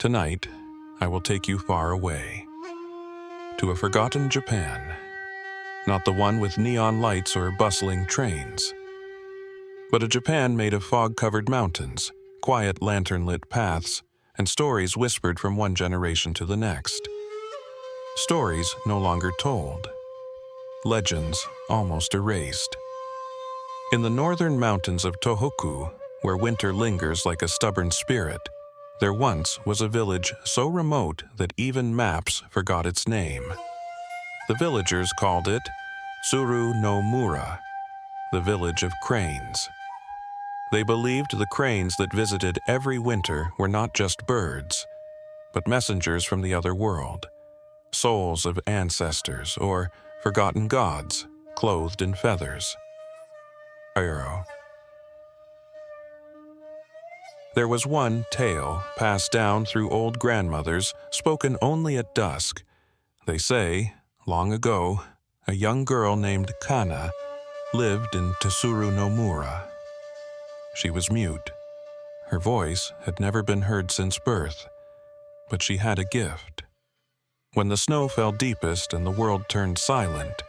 Tonight, I will take you far away, to a forgotten Japan, not the one with neon lights or bustling trains, but a Japan made of fog-covered mountains, quiet lantern-lit paths, and stories whispered from one generation to the next. Stories no longer told, legends almost erased. In the northern mountains of Tohoku, where winter lingers like a stubborn spirit, there once was a village so remote that even maps forgot its name. The villagers called it Tsuru no Mura, the village of cranes. They believed the cranes that visited every winter were not just birds, but messengers from the other world, souls of ancestors or forgotten gods clothed in feathers. Arrow. There was one tale passed down through old grandmothers, spoken only at dusk. They say, long ago, a young girl named Kana lived in Tsuru no Mura. She was mute. Her voice had never been heard since birth, but she had a gift. When the snow fell deepest and the world turned silent,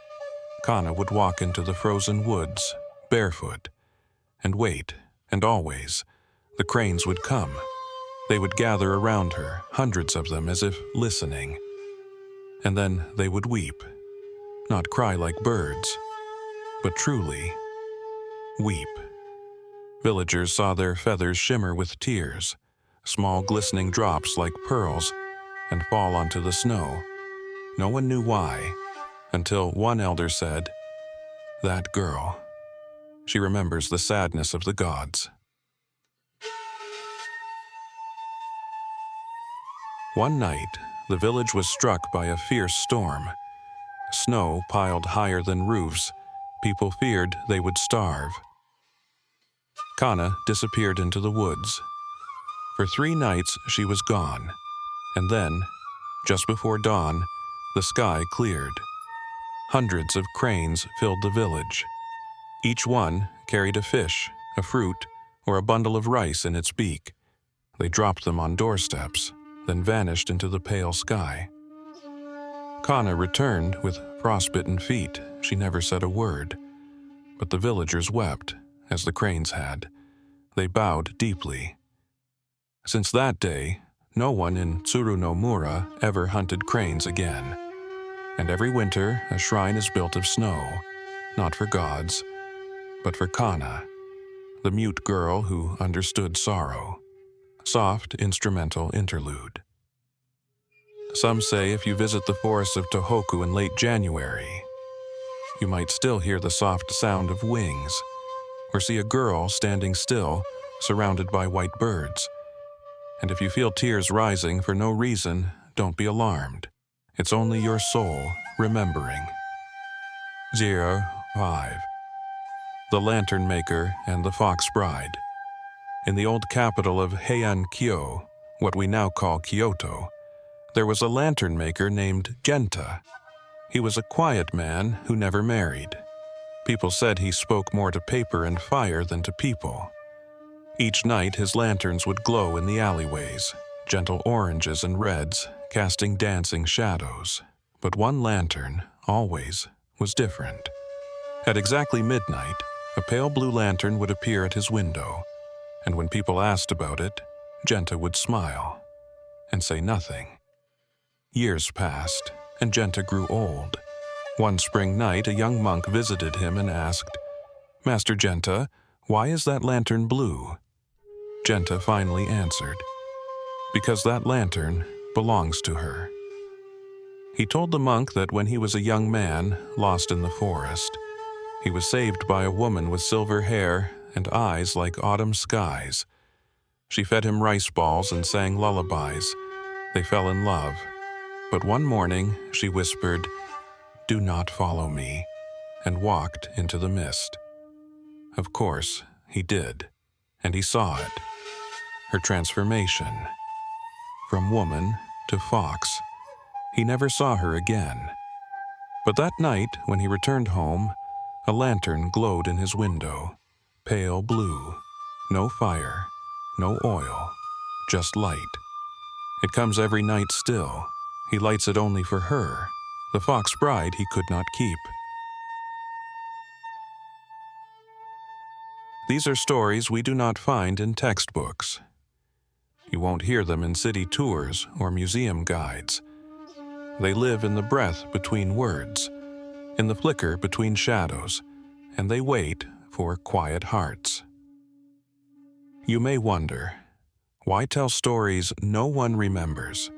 Kana would walk into the frozen woods, barefoot, and wait, and always, the cranes would come. They would gather around her, hundreds of them, as if listening. And then they would weep, not cry like birds, but truly weep. Villagers saw their feathers shimmer with tears, small glistening drops like pearls, and fall onto the snow. No one knew why, until one elder said, "That girl, she remembers the sadness of the gods." One night, the village was struck by a fierce storm. Snow piled higher than roofs. People feared they would starve. Kana disappeared into the woods. For 3 nights she was gone, and then, just before dawn, the sky cleared. Hundreds of cranes filled the village. Each one carried a fish, a fruit, or a bundle of rice in its beak. They dropped them on doorsteps, then vanished into the pale sky. Kana returned with frostbitten feet. She never said a word. But the villagers wept, as the cranes had. They bowed deeply. Since that day, no one in Tsuru no Mura ever hunted cranes again. And every winter, a shrine is built of snow, not for gods, but for Kana, the mute girl who understood sorrow. Soft instrumental interlude. Some say if you visit the forests of Tohoku in late January, you might still hear the soft sound of wings, or see a girl standing still, surrounded by white birds. And if you feel tears rising for no reason, don't be alarmed. It's only your soul remembering. 05. The Lantern Maker and the Fox Bride. In the old capital of Heian-kyo, what we now call Kyoto, there was a lantern maker named Genta. He was a quiet man who never married. People said he spoke more to paper and fire than to people. Each night his lanterns would glow in the alleyways, gentle oranges and reds, casting dancing shadows. But one lantern, always, was different. At exactly midnight, a pale blue lantern would appear at his window, and when people asked about it, Genta would smile and say nothing. Years passed, and Genta grew old. One spring night, a young monk visited him and asked, "Master Genta, why is that lantern blue?" Genta finally answered, "Because that lantern belongs to her." He told the monk that when he was a young man, lost in the forest, he was saved by a woman with silver hair and eyes like autumn skies. She fed him rice balls and sang lullabies. They fell in love. But one morning, she whispered, "Do not follow me," and walked into the mist. Of course, he did, and he saw it. Her transformation. From woman to fox. He never saw her again. But that night, when he returned home, a lantern glowed in his window, pale blue, no fire, no oil, just light. It comes every night still. He lights it only for her, the fox bride he could not keep. These are stories we do not find in textbooks. You won't hear them in city tours or museum guides. They live in the breath between words, in the flicker between shadows, and they wait for quiet hearts. You may wonder, why tell stories no one remembers?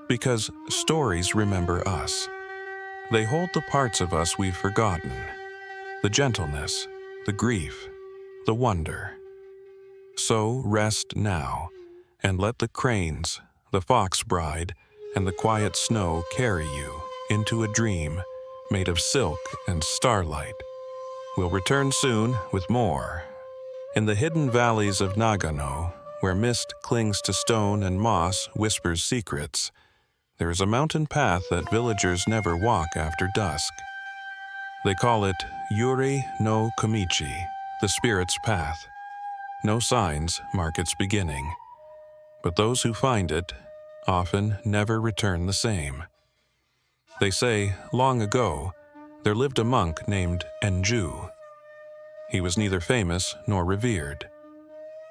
Because stories remember us. They hold the parts of us we've forgotten, the gentleness, the grief, the wonder. So rest now, and let the cranes, the fox bride, and the quiet snow carry you into a dream made of silk and starlight. We'll return soon with more. In the hidden valleys of Nagano, where mist clings to stone and moss whispers secrets, there is a mountain path that villagers never walk after dusk. They call it Yuri no Komichi, the spirit's path. No signs mark its beginning, but those who find it often never return the same. They say, long ago, there lived a monk named Enju. He was neither famous nor revered,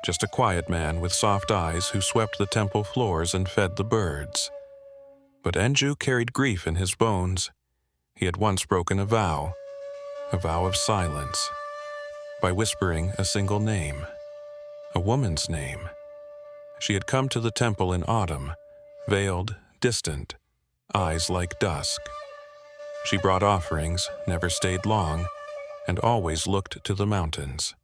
just a quiet man with soft eyes who swept the temple floors and fed the birds. But Enju carried grief in his bones. He had once broken a vow of silence, by whispering a single name, a woman's name. She had come to the temple in autumn, veiled, distant, eyes like dusk. She brought offerings, never stayed long, and always looked to the mountains.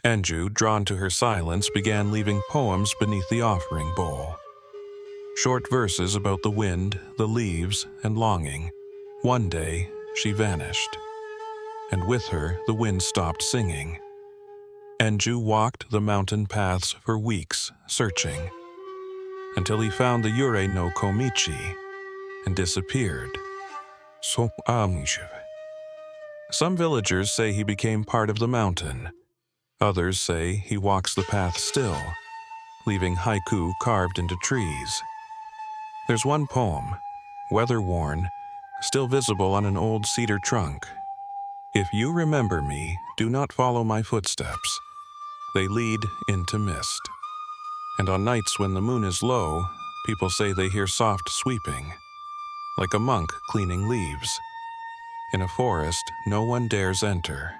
Enju, drawn to her silence, began leaving poems beneath the offering bowl. Short verses about the wind, the leaves, and longing. One day, she vanished, and with her the wind stopped singing. Enju walked the mountain paths for weeks, searching, until he found the Yuri no Komichi and disappeared. Some villagers say he became part of the mountain. Others say he walks the path still, leaving haiku carved into trees. There's one poem, weather-worn, still visible on an old cedar trunk. If you remember me, do not follow my footsteps. They lead into mist. And on nights when the moon is low, people say they hear soft sweeping, like a monk cleaning leaves. In a forest, no one dares enter.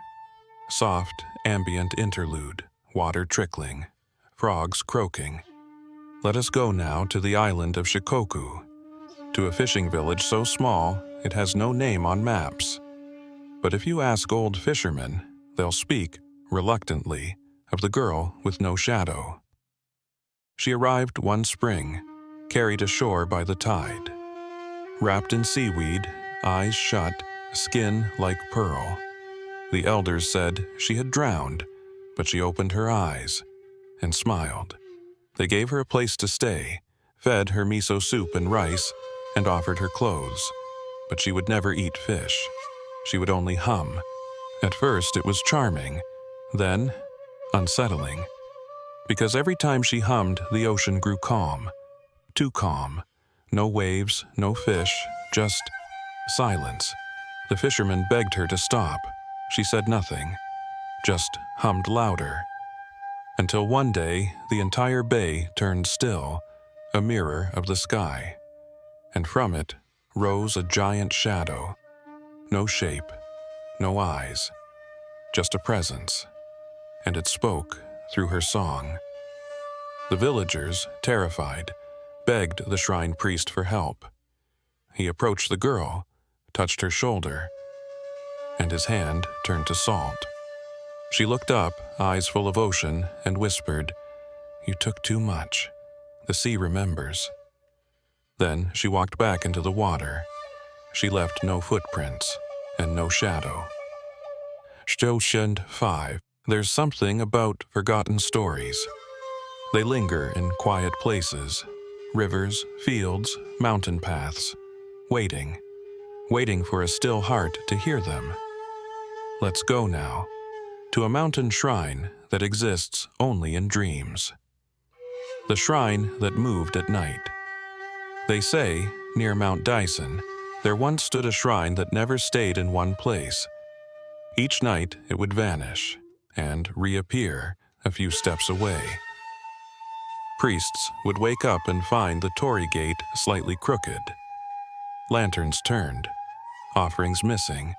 Soft, ambient interlude, water trickling, frogs croaking. Let us go now to the island of Shikoku, to a fishing village so small it has no name on maps. But if you ask old fishermen, they'll speak, reluctantly, of the girl with no shadow. She arrived one spring, carried ashore by the tide. Wrapped in seaweed, eyes shut, skin like pearl. The elders said she had drowned, but she opened her eyes and smiled. They gave her a place to stay, fed her miso soup and rice, and offered her clothes. But she would never eat fish. She would only hum. At first it was charming, then unsettling. Because every time she hummed, the ocean grew calm. Too calm. No waves, no fish, just silence. The fishermen begged her to stop. She said nothing, just hummed louder. Until one day, the entire bay turned still, a mirror of the sky. And from it rose a giant shadow. No shape, no eyes, just a presence. And it spoke through her song. The villagers, terrified, begged the shrine priest for help. He approached the girl, touched her shoulder, and his hand turned to salt. She looked up, eyes full of ocean, and whispered, "You took too much. The sea remembers." Then she walked back into the water. She left no footprints and no shadow. Stoshund 5. There's something about forgotten stories. They linger in quiet places, rivers, fields, mountain paths, waiting for a still heart to hear them. Let's go now, to a mountain shrine that exists only in dreams. The shrine that moved at night. They say, near Mount Dyson, there once stood a shrine that never stayed in one place. Each night it would vanish and reappear a few steps away. Priests would wake up and find the torii gate slightly crooked. Lanterns turned, offerings missing.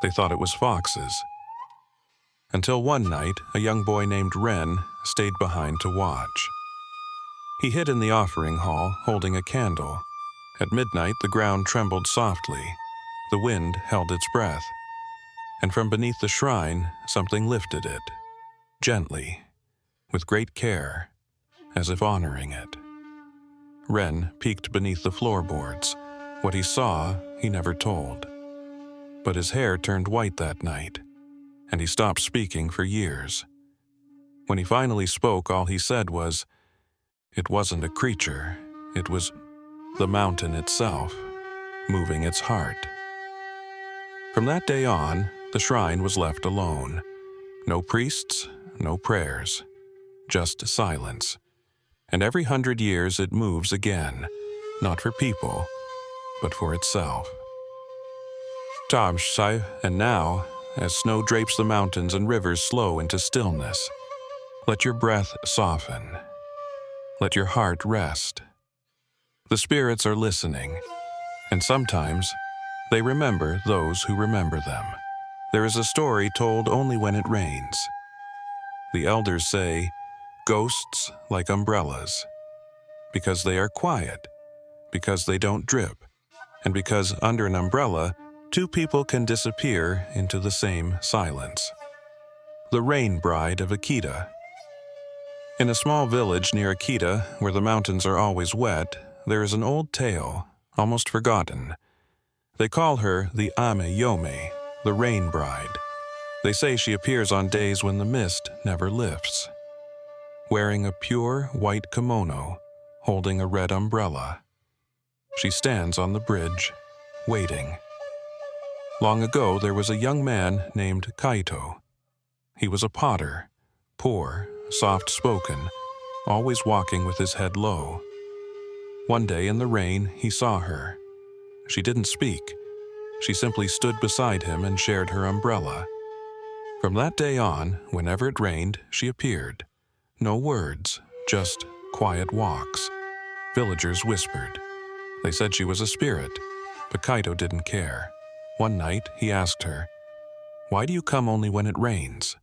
They thought it was foxes. Until one night, a young boy named Ren stayed behind to watch. He hid in the offering hall, holding a candle. At midnight, the ground trembled softly. The wind held its breath. And from beneath the shrine, something lifted it, gently, with great care, as if honoring it. Ren peeked beneath the floorboards. What he saw, he never told. But his hair turned white that night, and he stopped speaking for years. When he finally spoke, all he said was, "It wasn't a creature, it was the mountain itself, moving its heart." From that day on, the shrine was left alone. No priests, no prayers, just silence. And every 100 years it moves again, not for people, but for itself. And now, as snow drapes the mountains and rivers slow into stillness, let your breath soften. Let your heart rest. The spirits are listening, and sometimes they remember those who remember them. There is a story told only when it rains. The elders say, ghosts like umbrellas, because they are quiet, because they don't drip, and because under an umbrella, two people can disappear into the same silence. The Rain Bride of Akita. In a small village near Akita, where the mountains are always wet, there is an old tale, almost forgotten. They call her the Ame Yome, the Rain Bride. They say she appears on days when the mist never lifts, wearing a pure white kimono, holding a red umbrella. She stands on the bridge, waiting. Long ago, there was a young man named Kaito. He was a potter, poor, soft-spoken, always walking with his head low. One day in the rain, he saw her. She didn't speak. She simply stood beside him and shared her umbrella. From that day on, whenever it rained, she appeared. No words, just quiet walks. Villagers whispered. They said she was a spirit, but Kaito didn't care. One night, he asked her, "Why do you come only when it rains?"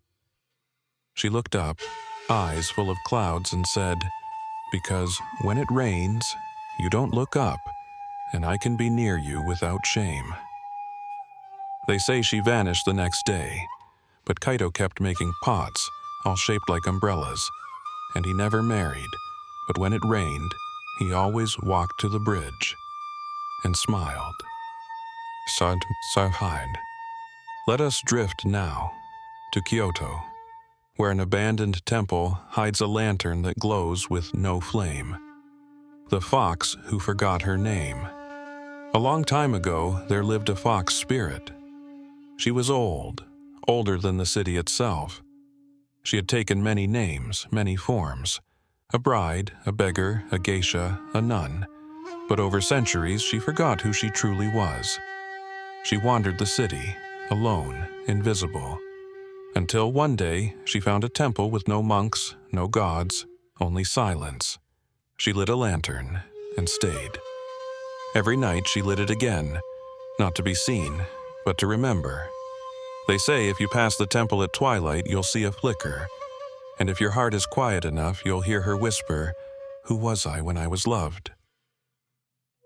She looked up, eyes full of clouds, and said, "Because when it rains, you don't look up, and I can be near you without shame." They say she vanished the next day, but Kaito kept making pots, all shaped like umbrellas, and he never married, but when it rained, he always walked to the bridge and smiled. Let us drift now to Kyoto, where an abandoned temple hides a lantern that glows with no flame. The fox who forgot her name. A long time ago, there lived a fox spirit. She was old, older than the city itself. She had taken many names, many forms. A bride, a beggar, a geisha, a nun. But over centuries, she forgot who she truly was. She wandered the city, alone, invisible, until one day she found a temple with no monks, no gods, only silence. She lit a lantern and stayed. Every night she lit it again, not to be seen, but to remember. They say if you pass the temple at twilight, you'll see a flicker, and if your heart is quiet enough, you'll hear her whisper, "Who was I when I was loved?"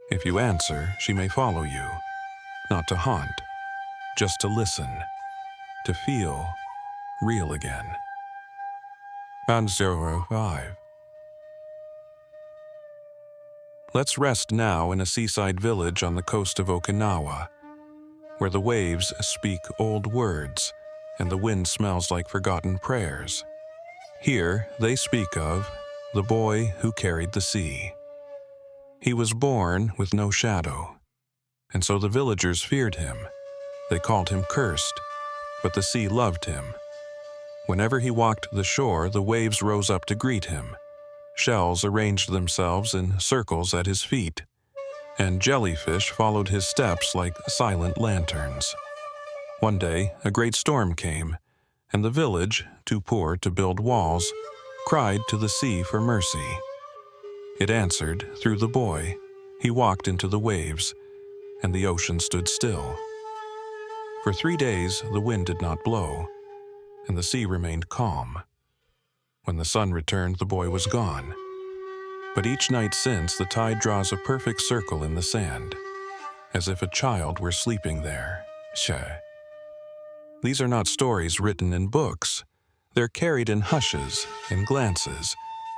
If you answer, she may follow you, not to haunt, just to listen, to feel real again. Round 05. Let's rest now in a seaside village on the coast of Okinawa, where the waves speak old words and the wind smells like forgotten prayers. Here they speak of the boy who carried the sea. He was born with no shadow, and so the villagers feared him. They called him cursed, but the sea loved him. Whenever he walked the shore, the waves rose up to greet him. Shells arranged themselves in circles at his feet. and jellyfish followed his steps like silent lanterns. One day, a great storm came, and the village, too poor to build walls, cried to the sea for mercy. It answered through the boy. He walked into the waves, and the ocean stood still. For 3 days the wind did not blow, and the sea remained calm. When the sun returned, the boy was gone. But each night since, the tide draws a perfect circle in the sand, as if a child were sleeping there. These are not stories written in books. They're carried in hushes, in glances,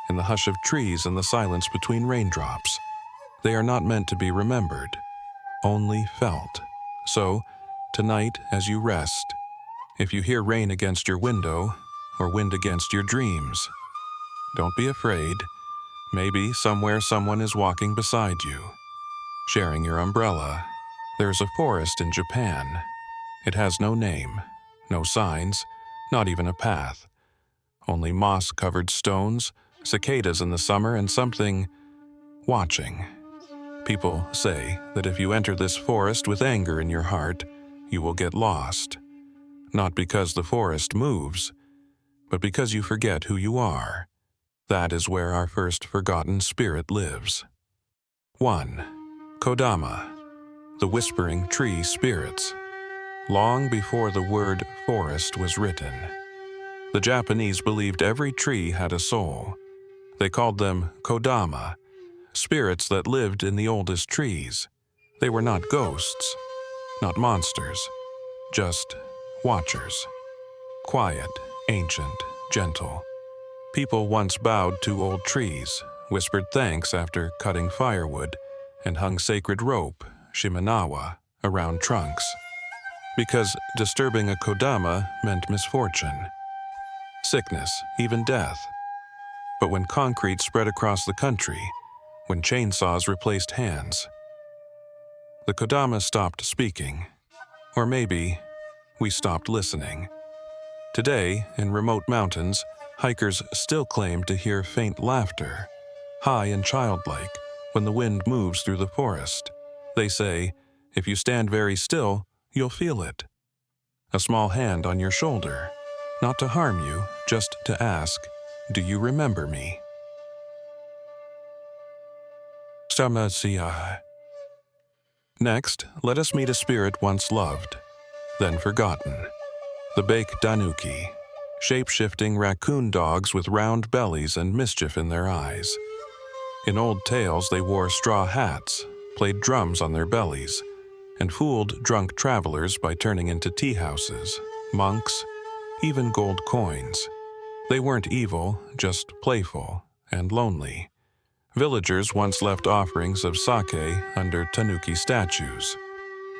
in the hush of trees and the silence between raindrops. They are not meant to be remembered, only felt. So, tonight as you rest, if you hear rain against your window or wind against your dreams, don't be afraid. Maybe somewhere someone is walking beside you, sharing your umbrella. There's a forest in Japan. It has no name, no signs, not even a path. Only moss-covered stones, cicadas in the summer, and something watching. People say that if you enter this forest with anger in your heart, you will get lost. Not because the forest moves, but because you forget who you are. That is where our first forgotten spirit lives. 1. Kodama, the whispering tree spirits. Long before the word forest was written, the Japanese believed every tree had a soul. They called them Kodama, spirits that lived in the oldest trees. They were not ghosts, not monsters, just watchers. Quiet, ancient, gentle. People once bowed to old trees, whispered thanks after cutting firewood, and hung sacred rope, shimenawa, around trunks. Because disturbing a kodama meant misfortune, sickness, even death. But when concrete spread across the country, when chainsaws replaced hands, the kodama stopped speaking. Or maybe we stopped listening. Today, in remote mountains, hikers still claim to hear faint laughter, high and childlike, when the wind moves through the forest. They say, if you stand very still, you'll feel it. A small hand on your shoulder, not to harm you, just to ask, do you remember me? Samasiya. Next, let us meet a spirit once loved, then forgotten. The Bake Danuki, shape-shifting raccoon dogs with round bellies and mischief in their eyes. In old tales, they wore straw hats, played drums on their bellies, and fooled drunk travelers by turning into tea houses, monks, even gold coins. They weren't evil, just playful and lonely. Villagers once left offerings of sake under tanuki statues.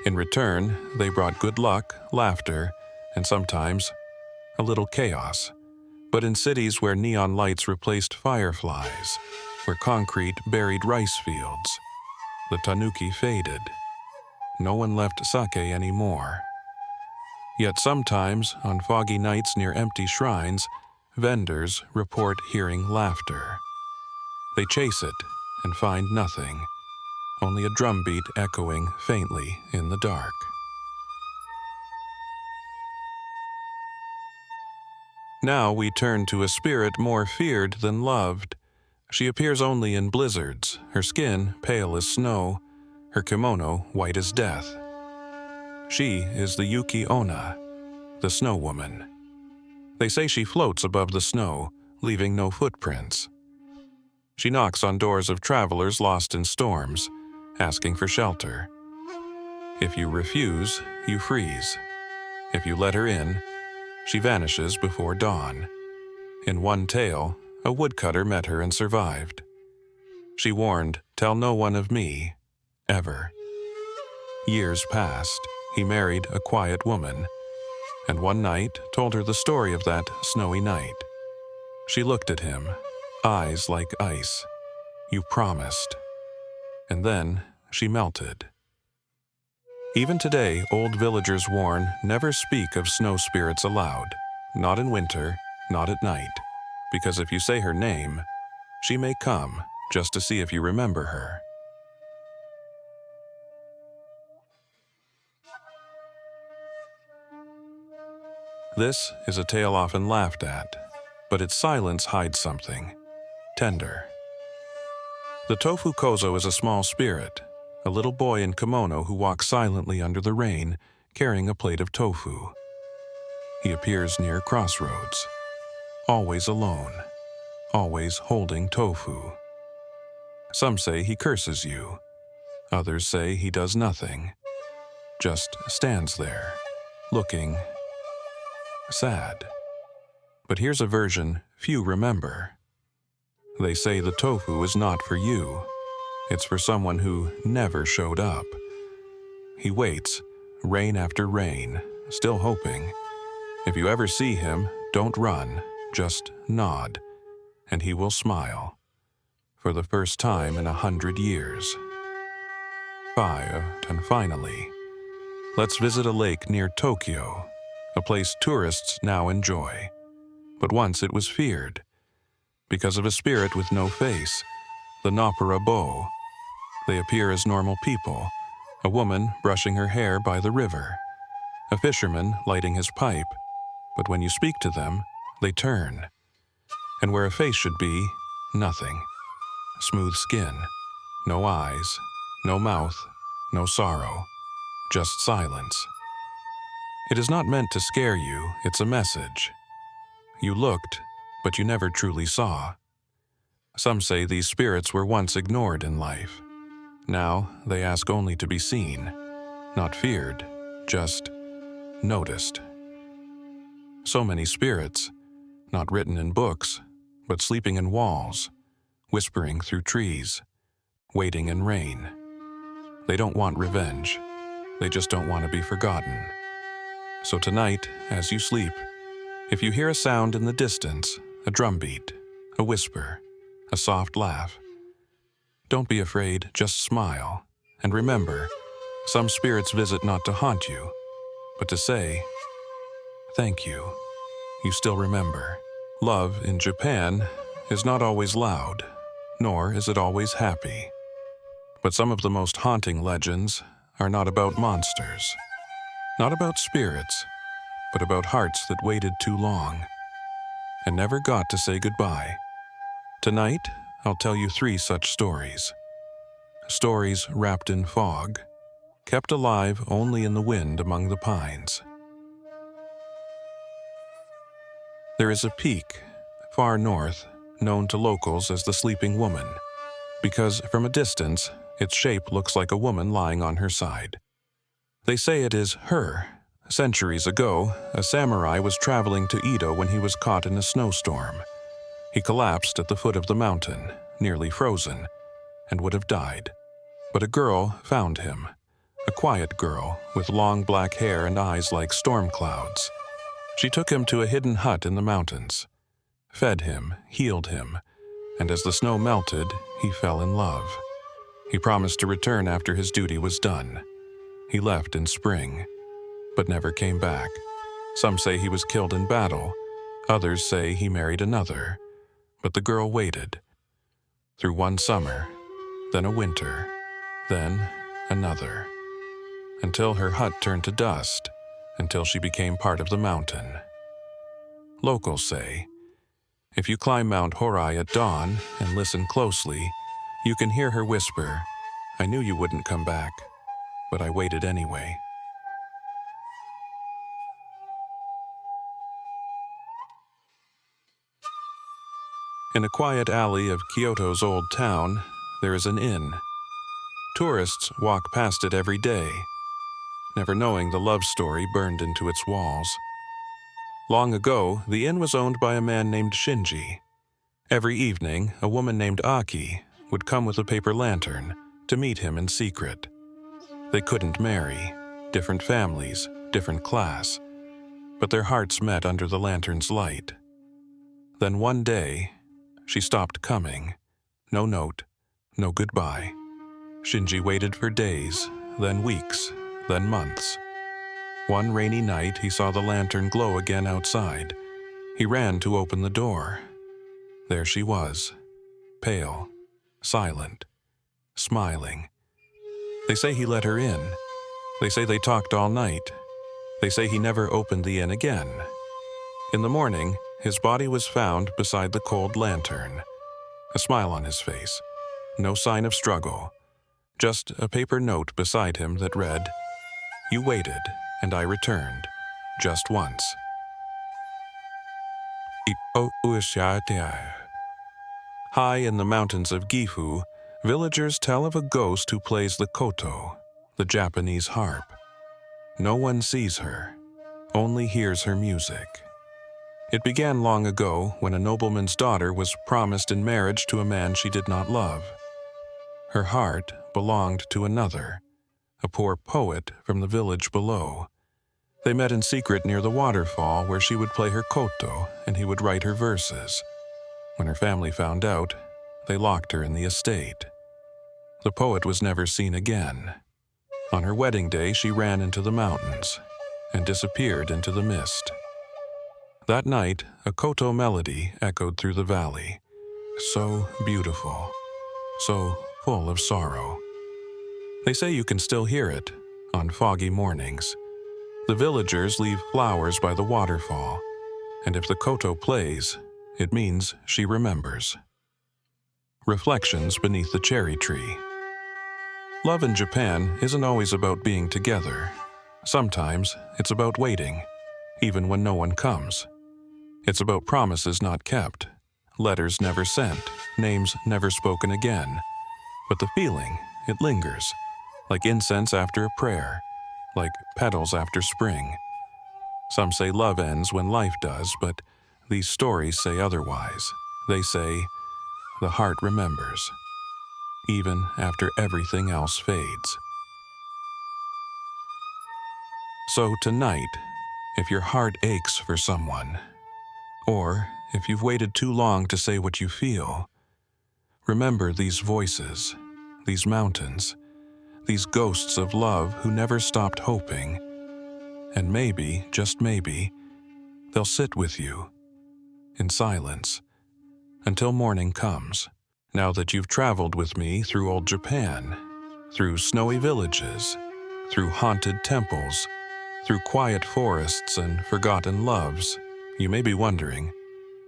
In return, they brought good luck, laughter, and sometimes a little chaos. But in cities where neon lights replaced fireflies, where concrete buried rice fields, the tanuki faded. No one left sake anymore. Yet sometimes, on foggy nights near empty shrines, vendors report hearing laughter. They chase it and find nothing, only a drumbeat echoing faintly in the dark. Now we turn to a spirit more feared than loved. She appears only in blizzards, her skin pale as snow, her kimono white as death. She is the Yuki Onna, the snow woman. They say she floats above the snow, leaving no footprints. She knocks on doors of travelers lost in storms, asking for shelter. If you refuse, you freeze. If you let her in, she vanishes before dawn. In one tale, a woodcutter met her and survived. She warned, "Tell no one of me, ever." Years passed. He married a quiet woman, and one night told her the story of that snowy night. She looked at him, eyes like ice. "You promised." And then she melted. Even today, old villagers warn, never speak of snow spirits aloud. Not in winter, not at night. Because if you say her name, she may come just to see if you remember her. This is a tale often laughed at, but its silence hides something tender. The tofu kozo is a small spirit, a little boy in kimono who walks silently under the rain, carrying a plate of tofu. He appears near crossroads, always alone, always holding tofu. Some say he curses you. Others say he does nothing, just stands there, looking sad. But here's a version few remember. They say the tofu is not for you. It's for someone who never showed up. He waits, rain after rain, still hoping. If you ever see him, don't run, just nod, and he will smile. For the first time in 100 years. And finally, let's visit a lake near Tokyo, a place tourists now enjoy. But once it was feared, because of a spirit with no face, the Napara Bo. They appear as normal people, a woman brushing her hair by the river, a fisherman lighting his pipe, but when you speak to them, they turn. And where a face should be, nothing. Smooth skin, no eyes, no mouth, no sorrow, just silence. It is not meant to scare you, it's a message. You looked, but you never truly saw. Some say these spirits were once ignored in life. Now they ask only to be seen, not feared, just noticed. So many spirits, not written in books, but sleeping in walls, whispering through trees, waiting in rain. They don't want revenge. They just don't want to be forgotten. So tonight, as you sleep, if you hear a sound in the distance, a drumbeat, a whisper, a soft laugh, don't be afraid, just smile. And remember, some spirits visit not to haunt you, but to say, thank you. You still remember. Love in Japan is not always loud, nor is it always happy. But some of the most haunting legends are not about monsters, not about spirits, but about hearts that waited too long and never got to say goodbye. Tonight, I'll tell you 3 such stories. Stories wrapped in fog, kept alive only in the wind among the pines. There is a peak, far north, known to locals as the Sleeping Woman, because from a distance, its shape looks like a woman lying on her side. They say it is her. Centuries ago, a samurai was traveling to Edo when he was caught in a snowstorm. He collapsed at the foot of the mountain, nearly frozen, and would have died. But a girl found him, a quiet girl with long black hair and eyes like storm clouds. She took him to a hidden hut in the mountains, fed him, healed him, and as the snow melted, he fell in love. He promised to return after his duty was done. He left in spring, but never came back. Some say he was killed in battle. Others say he married another. But the girl waited. Through one summer, then a winter, then another, until her hut turned to dust, until she became part of the mountain. Locals say, if you climb Mount Horai at dawn and listen closely, you can hear her whisper, I knew you wouldn't come back, but I waited anyway. In a quiet alley of Kyoto's old town, there is an inn. Tourists walk past it every day, never knowing the love story burned into its walls. Long ago, the inn was owned by a man named Shinji. Every evening, a woman named Aki would come with a paper lantern to meet him in secret. They couldn't marry, different families, different class, but their hearts met under the lantern's light. Then one day, she stopped coming. No note, no goodbye. Shinji waited for days, then weeks, then months. One rainy night, he saw the lantern glow again outside. He ran to open the door. There she was, pale, silent, smiling. They say he let her in. They say they talked all night. They say he never opened the inn again. In the morning, his body was found beside the cold lantern. A smile on his face. No sign of struggle. Just a paper note beside him that read, "You waited, and I returned. Just once." High in the mountains of Gifu, villagers tell of a ghost who plays the koto, the Japanese harp. No one sees her, only hears her music. It began long ago when a nobleman's daughter was promised in marriage to a man she did not love. Her heart belonged to another, a poor poet from the village below. They met in secret near the waterfall where she would play her koto and he would write her verses. When her family found out, they locked her in the estate. The poet was never seen again. On her wedding day, she ran into the mountains and disappeared into the mist. That night, a koto melody echoed through the valley, so beautiful, so full of sorrow. They say you can still hear it on foggy mornings. The villagers leave flowers by the waterfall, and if the koto plays, it means she remembers. Reflections beneath the cherry tree. Love in Japan isn't always about being together. Sometimes it's about waiting, even when no one comes. It's about promises not kept, letters never sent, names never spoken again. But the feeling, it lingers, like incense after a prayer, like petals after spring. Some say love ends when life does, but these stories say otherwise. They say, the heart remembers, even after everything else fades. So tonight, if your heart aches for someone, or if you've waited too long to say what you feel, remember these voices, these mountains, these ghosts of love who never stopped hoping, and maybe, just maybe, they'll sit with you in silence until morning comes. Now that you've traveled with me through old Japan, through snowy villages, through haunted temples, through quiet forests and forgotten loves, you may be wondering,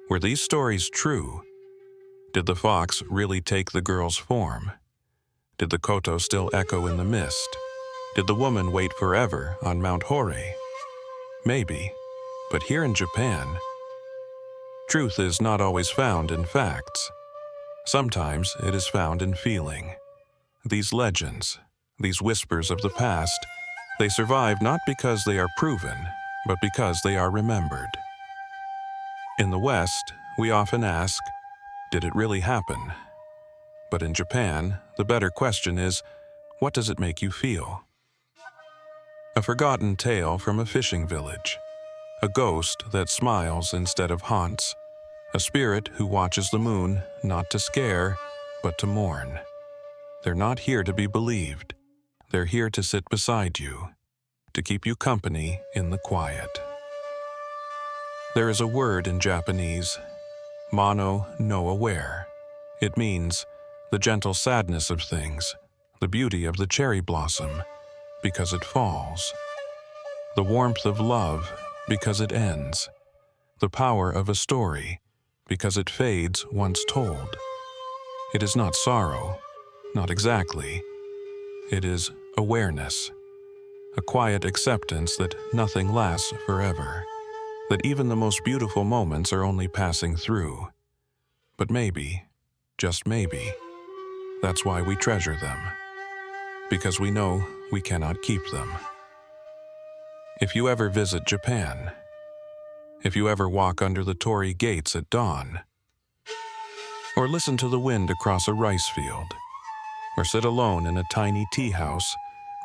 were these stories true? Did the fox really take the girl's form? Did the koto still echo in the mist? Did the woman wait forever on Mount Hore? Maybe, but here in Japan, truth is not always found in facts. Sometimes it is found in feeling. These legends, these whispers of the past, they survive not because they are proven, but because they are remembered. In the West, we often ask, did it really happen? But in Japan, the better question is, what does it make you feel? A forgotten tale from a fishing village, a ghost that smiles instead of haunts, a spirit who watches the moon not to scare, but to mourn. They're not here to be believed. They're here to sit beside you, to keep you company in the quiet. There is a word in Japanese, mono no aware. It means the gentle sadness of things, the beauty of the cherry blossom, because it falls, the warmth of love, because it ends, the power of a story, because it fades once told. It is not sorrow, not exactly. It is awareness, a quiet acceptance that nothing lasts forever, that even the most beautiful moments are only passing through. But maybe, just maybe, that's why we treasure them, because we know we cannot keep them. If you ever visit Japan, if you ever walk under the torii gates at dawn, or listen to the wind across a rice field, or sit alone in a tiny tea house,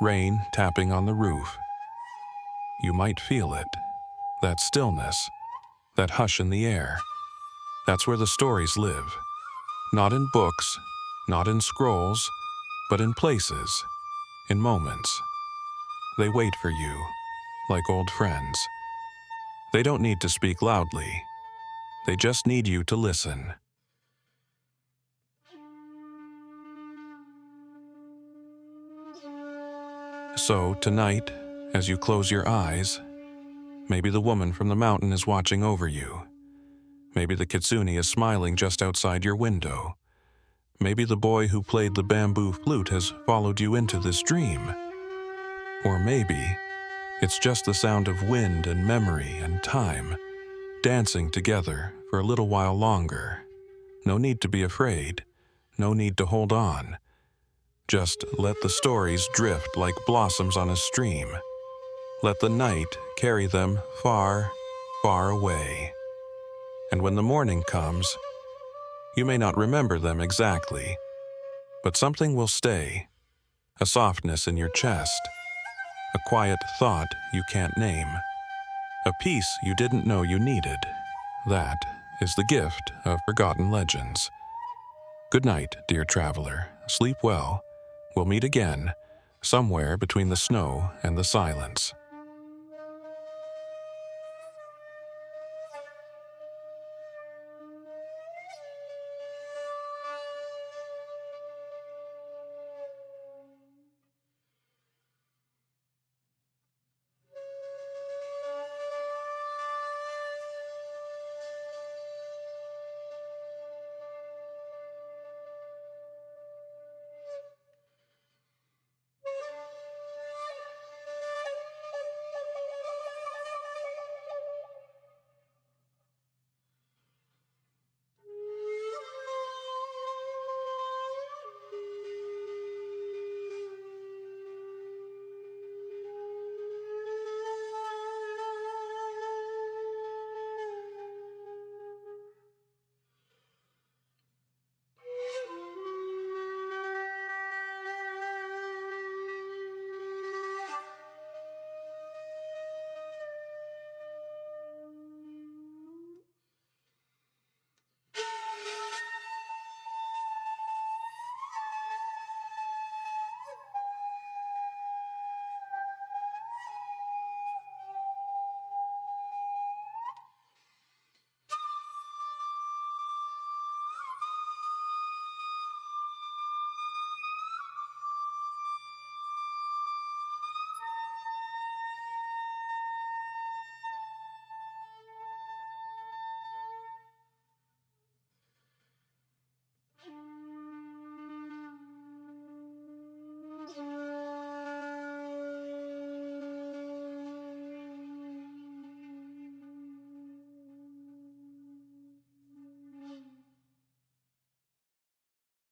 rain tapping on the roof, you might feel it, that stillness, that hush in the air. That's where the stories live, not in books, not in scrolls, but in places, in moments. They wait for you, like old friends. They don't need to speak loudly. They just need you to listen. So tonight, as you close your eyes, Maybe the woman from the mountain is watching over you. Maybe the kitsune is smiling just outside your window. Maybe the boy who played the bamboo flute has followed you into this dream. Or maybe it's just the sound of wind and memory and time dancing together for a little while longer. No need to be afraid. No need to hold on. Just let the stories drift like blossoms on a stream. Let the night carry them far, far away. And when the morning comes, you may not remember them exactly, but something will stay. A softness in your chest. A quiet thought you can't name. A peace you didn't know you needed. That is the gift of forgotten legends. Good night, dear traveler. Sleep well. We'll meet again, somewhere between the snow and the silence.